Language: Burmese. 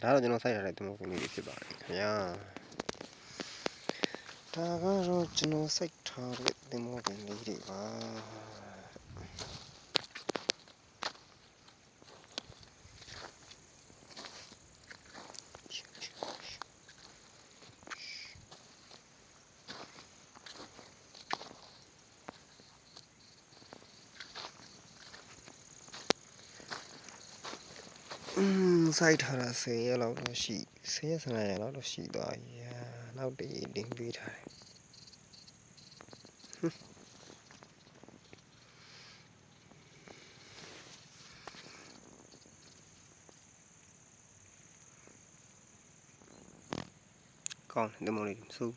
ဒါတော့ကျွန်တော်စိုက်ထားတဲ့သင်္ဘောကလေးဖြစ်ပါတယ်ခင်ဗျာဒါကတော့ကျွန်တော်စိုက်ထားတဲ့သင်္ဘောကလေးတွေပါစိုက်ထားတာ10ရက်လောက်တော့ရှိ10ရက်15ရက်လောက်တော့ရှိသွားပြီနောက်တည်းတင်ပေးထားတယ်ကောင်းတယ်ဒီမော်လေးမစိုး